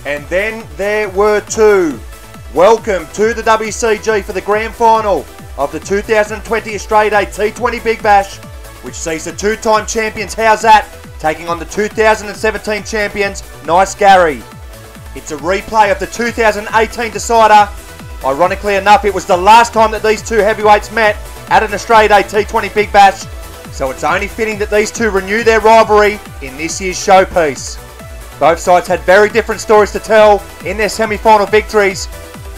And then there were two. Welcome to the WCG for the grand final of the 2020 Australia ADT20 Big Bash, which sees the two-time champions How's That taking on the 2017 champions Nice Gary. It's a replay of the 2018 decider. Ironically enough, it was the last time that these two heavyweights met at an Australia ADT20 Big Bash, so it's only fitting that these two renew their rivalry in this year's showpiece. Both sides had very different stories to tell in their semi-final victories.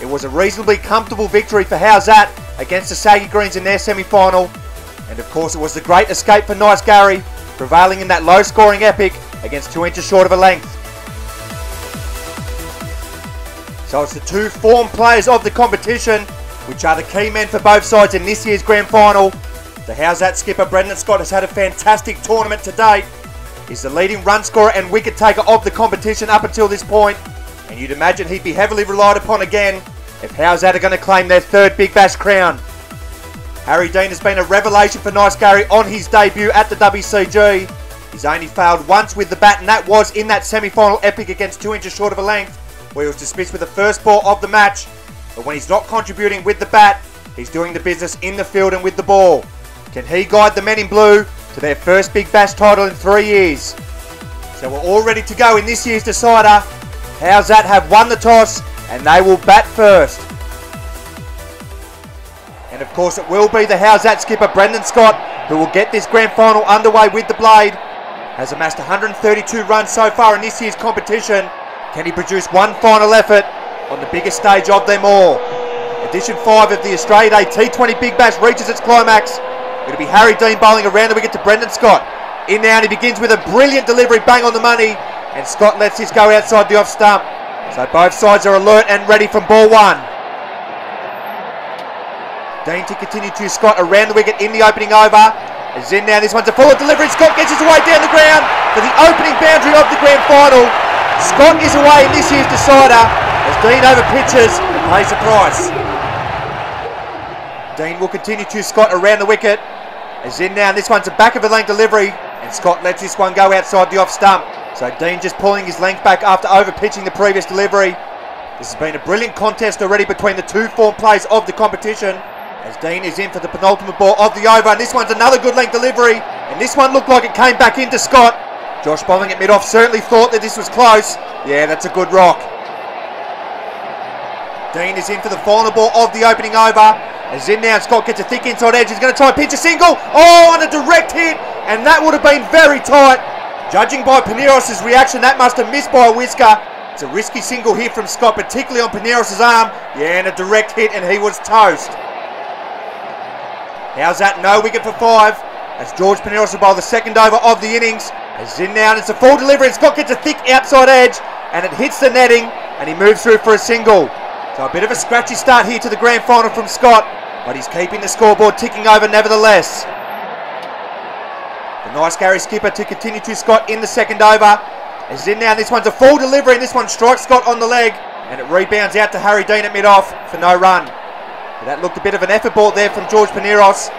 It was a reasonably comfortable victory for How's That against the Saggy Greens in their semi-final. And of course it was the great escape for Nice Gary, prevailing in that low-scoring epic against 2 inches short of a length. So it's the two form players of the competition, which are the key men for both sides in this year's grand final. The How's That skipper Brendan Scott has had a fantastic tournament to date. He's the leading run scorer and wicket taker of the competition up until this point, and you'd imagine he'd be heavily relied upon again if How's That are going to claim their third Big Bash crown. Harry Dean has been a revelation for Nice Gary on his debut at the WCG. He's only failed once with the bat, and that was in that semi-final epic against 2 inches short of a length, where he was dismissed with the first ball of the match. But when he's not contributing with the bat, he's doing the business in the field and with the ball. Can he guide the men in blue to their first Big Bash title in 3 years? So we're all ready to go in this year's decider. How's That have won the toss, and they will bat first. And of course it will be the How's That skipper Brendan Scott who will get this grand final underway with the blade. Has amassed 132 runs so far in this year's competition. Can he produce one final effort on the biggest stage of them all? Edition 5 of the Australia ADT20 Big Bash reaches its climax. It'll be Harry Dean bowling around the wicket to Brendan Scott. In now, and he begins with a brilliant delivery, bang on the money, and Scott lets this go outside the off stump. So both sides are alert and ready from ball one. Dean to continue to Scott around the wicket in the opening over. As in now, this one's a full delivery. Scott gets his way down the ground for the opening boundary of the grand final. Scott is away in this year's decider as Dean over pitches and pays the price. Dean will continue to Scott around the wicket. As in now, this one's a back of a length delivery, and Scott lets this one go outside the off stump. So Dean just pulling his length back after over pitching the previous delivery. This has been a brilliant contest already between the two form players of the competition, as Dean is in for the penultimate ball of the over, and this one's another good length delivery, and this one looked like it came back into Scott. Josh bowling at mid-off certainly thought that this was close. Yeah, that's a good rock. Dean is in for the final ball of the opening over. As in now, Scott gets a thick inside edge. He's going to try and pitch a single. Oh, and a direct hit, and that would have been very tight. Judging by Paneros' reaction, that must have missed by a whisker. It's a risky single here from Scott, particularly on Paneros' arm. Yeah, and a direct hit, and he was toast. How's That? No wicket for 5. As George Paneros will bowl the second over of the innings. As in now, and it's a full delivery, and Scott gets a thick outside edge, and it hits the netting, and he moves through for a single. So a bit of a scratchy start here to the grand final from Scott, but he's keeping the scoreboard ticking over nevertheless. The Nice Gary skipper to continue to Scott in the second over. As in now, this one's a full delivery, and this one strikes Scott on the leg, and it rebounds out to Harry Dean at mid-off for no run. But that looked a bit of an effort ball there from George Paneros.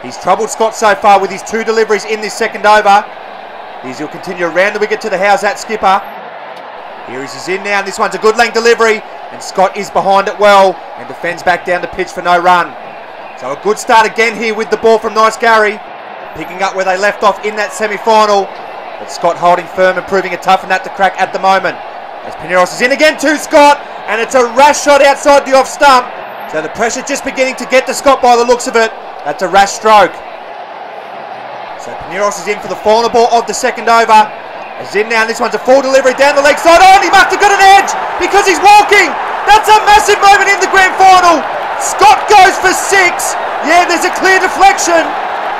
He's troubled Scott so far with his 2 deliveries in this second over. He'll continue around the wicket to the How's That skipper. Here he's in now, and this one's a good length delivery, and Scott is behind it well and defends back down the pitch for no run. So a good start again here with the ball from Nice Gary, picking up where they left off in that semi-final, but Scott holding firm and proving a tough nut to crack at the moment. As Paneros is in again to Scott, and it's a rash shot outside the off stump, so the pressure just beginning to get to Scott by the looks of it. That's a rash stroke. So Paneros is in for the final ball of the second over. As in now, and this one's a full delivery down the leg side. Oh, and he must have got an edge because he's walking. That's a massive moment in the grand final. Scott goes for 6. Yeah, there's a clear deflection.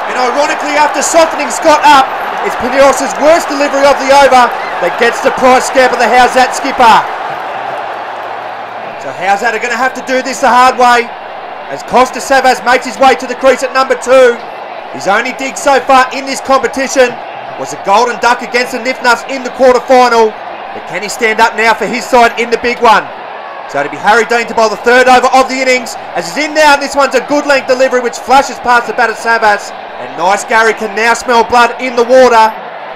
And ironically, after softening Scott up, it's Paneros' worst delivery of the over that gets the prize scab of the How's That skipper. So How's That are going to have to do this the hard way, as Costa Savas makes his way to the crease at number 2. His only dig so far in this competition was a golden duck against the Nifnuffs in the quarter-final. But can he stand up now for his side in the big one? So it'll be Harry Dean to bowl the third over of the innings. As he's in now, and this one's a good length delivery which flashes past the bat of Savas. And Nice Gary can now smell blood in the water.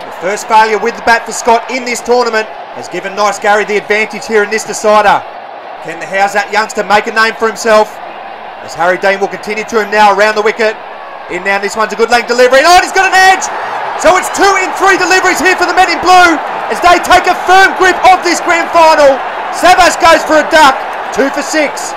The first failure with the bat for Scott in this tournament. has given Nice Gary the advantage here in this decider. Can the How's That youngster make a name for himself? As Harry Dean will continue to him now around the wicket. In now, this one's a good length delivery. Oh, and he's got an edge! So it's 2 in 3 deliveries here for the men in blue as they take a firm grip of this grand final. Savas goes for a duck, 2 for 6.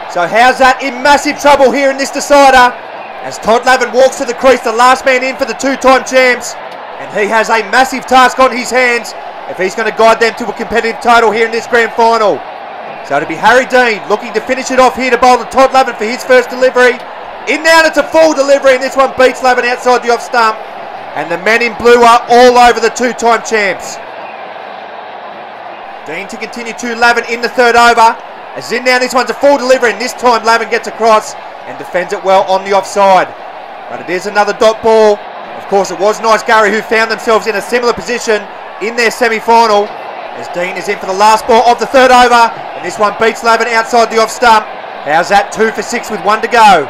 So How's That in massive trouble here in this decider as Todd Lavin walks to the crease, the last man in for the 2-time champs. And he has a massive task on his hands if he's going to guide them to a competitive title here in this grand final. So it'll be Harry Dean looking to finish it off here to bowl to Todd Lavin for his first delivery. In now, it's a full delivery, and this one beats Lavin outside the off stump. And the men in blue are all over the 2-time champs. Dean to continue to Lavin in the 3rd over. As in now, this one's a full delivery, and this time Lavin gets across and defends it well on the offside. But it is another dot ball. Of course, it was Nice Gary who found themselves in a similar position in their semi-final. As Dean is in for the last ball of the 3rd over, and this one beats Lavin outside the off stump. How's that? 2 for 6 with 1 to go.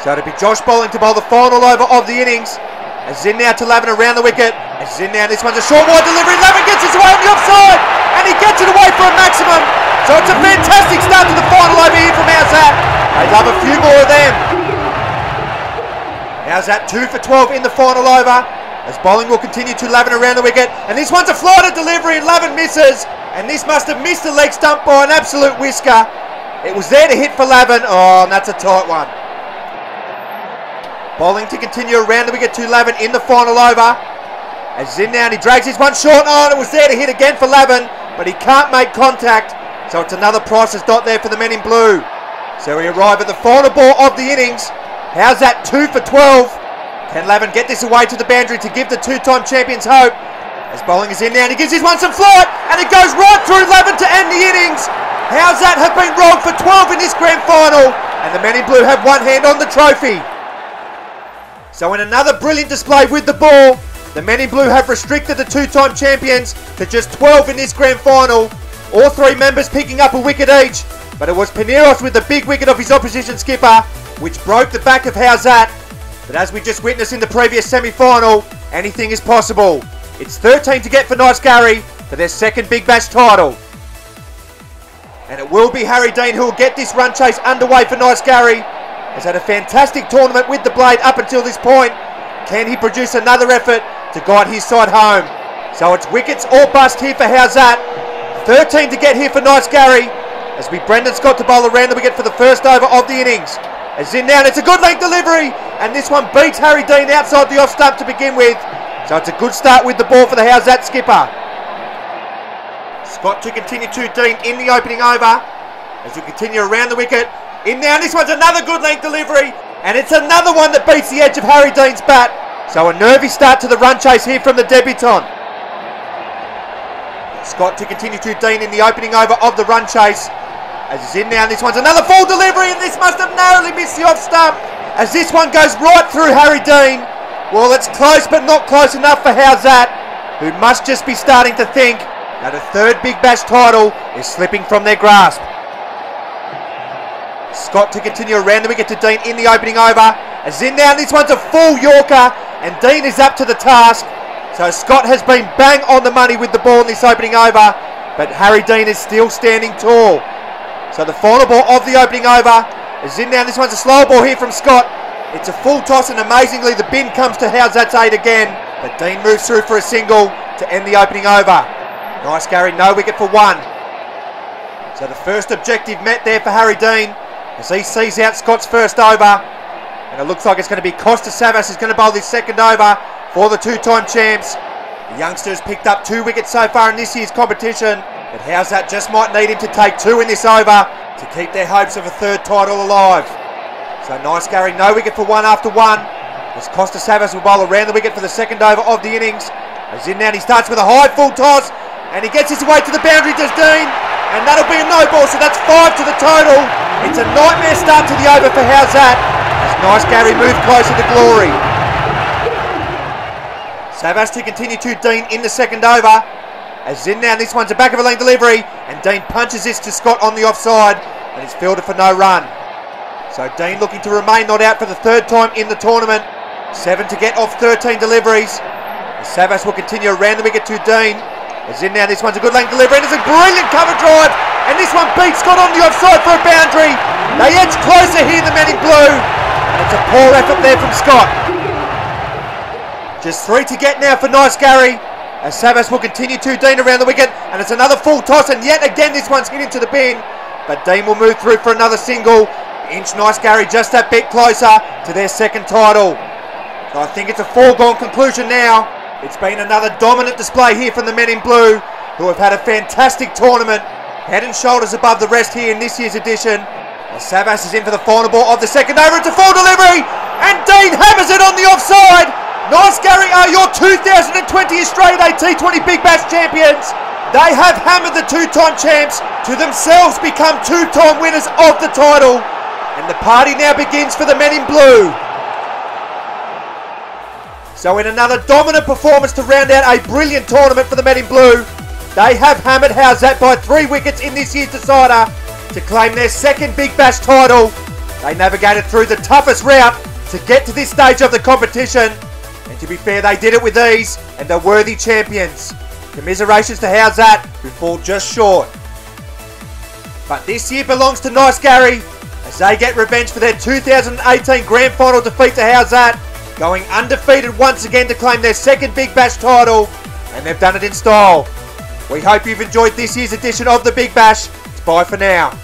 So it'll be Josh bowling to bowl the final over of the innings. As Zin now to Lavin around the wicket. As Zin now, this one's a short wide delivery. Lavin gets his way on the offside, and he gets it away for a maximum. So it's a fantastic start to the final over here from How's That. They'd love a few more of them. How's That? 2 for 12 in the final over. As bowling will continue to Lavin around the wicket. And this one's a flighted delivery, and Lavin misses. And this must have missed the leg stump by an absolute whisker. It was there to hit for Lavin. Oh, and that's a tight one. Bowling to continue around the wicket to Lavin in the final over. As Zin now, and he drags his one short. Oh, and it was there to hit again for Lavin, but he can't make contact. So it's another priceless dot there for the men in blue. So we arrive at the final ball of the innings. How's that? 2 for 12. Can Lavin get this away to the boundary to give the 2-time champions hope? As bowling is in now, and he gives his one some flight, and it goes right through Lavin to end the innings. How's That? Have been rolled for 12 in this grand final, and the men in blue have one hand on the trophy. So in another brilliant display with the ball, the men in blue have restricted the 2-time champions to just 12 in this grand final. All 3 members picking up a wicket each, but it was Pineros with the big wicket of his opposition skipper, which broke the back of How's That. But as we just witnessed in the previous semi-final, anything is possible. It's 13 to get for Nice Gary for their 2nd Big Bash title. And it will be Harry Dean who will get this run chase underway for Nice Gary. Has had a fantastic tournament with the blade up until this point. Can he produce another effort to guide his side home? So it's wickets or bust here for How's That. 13 to get here for Nice Gary. As we Brendan Scott to bowl around the wicket for the first over of the innings. As in now, it's a good length delivery, and this one beats Harry Dean outside the off stump to begin with. So it's a good start with the ball for the How's That skipper. Scott to continue to Dean in the opening over. As we continue around the wicket. In now, this one's another good length delivery, and it's another one that beats the edge of Harry Dean's bat. So a nervy start to the run chase here from the debutant. Scott to continue to Dean in the opening over of the run chase. As he's in now, and this one's another full delivery, and this must have narrowly missed the off stump. As this one goes right through Harry Dean. Well, it's close, but not close enough for How's That, who must just be starting to think that a 3rd Big Bash title is slipping from their grasp. Scott to continue around the wicket to Dean in the opening over. As in now, this one's a full Yorker, and Dean is up to the task. So Scott has been bang on the money with the ball in this opening over, but Harry Dean is still standing tall. So the final ball of the opening over is in now. This one's a slow ball here from Scott. It's a full toss, and amazingly the bin comes to How's That's 8 again. But Dean moves through for a single to end the opening over. Nice Gary, no wicket for 1. So the first objective met there for Harry Dean as he sees out Scott's first over. And it looks like it's going to be Costa Savas who's going to bowl this 2nd over for the 2-time champs. The youngster has picked up 2 wickets so far in this year's competition. But How's That just might need him to take 2 in this over to keep their hopes of a 3rd title alive. So Nice Gary, no wicket for 1 after 1. As Costa Savas will bowl around the wicket for the 2nd over of the innings. As in now, he starts with a high full toss, and he gets his way to the boundary, does Dean. And that'll be a no ball, so that's 5 to the total. It's a nightmare start to the over for How's That, as Nice Gary moved closer to glory. Savas to continue to Dean in the 2nd over. As in now, this one's a back of a lane delivery, and Dean punches this to Scott on the offside, and it's fielded for no run. So Dean looking to remain not out for the 3rd time in the tournament. 7 to get off 13 deliveries. Savas will continue around the wicket to Dean. As in now, this one's a good length delivery, and it's a brilliant cover drive, and this one beats Scott on the offside for a boundary. They edge closer here, the men in blue, and it's a poor effort there from Scott. Just 3 to get now for Nice Gary, as Savas will continue to Dean around the wicket, and it's another full toss, and yet again this one's hit into the bin, but Dean will move through for another single. Inch Nice Gary just that bit closer to their second title. So I think it's a foregone conclusion now. It's been another dominant display here from the men in blue, who have had a fantastic tournament, head and shoulders above the rest here in this year's edition. As Savas is in for the final ball of the second over, it's a full delivery, and Dean hammers it on the offside. Nice Gary are your 2020 Australian ADT20 Big Bash champions. They have hammered the 2-time champs to themselves become 2-time winners of the title. And the party now begins for the men in blue. So in another dominant performance to round out a brilliant tournament for the men in blue, they have hammered Howzat by 3 wickets in this year's decider to claim their second Big Bash title. They navigated through the toughest route to get to this stage of the competition, and to be fair, they did it with ease, and they're worthy champions. Commiserations to Howzat, who fall just short. But this year belongs to Nice Gary, as they get revenge for their 2018 Grand Final defeat to Howzat, going undefeated once again to claim their second Big Bash title, and they've done it in style. We hope you've enjoyed this year's edition of the Big Bash. Bye for now.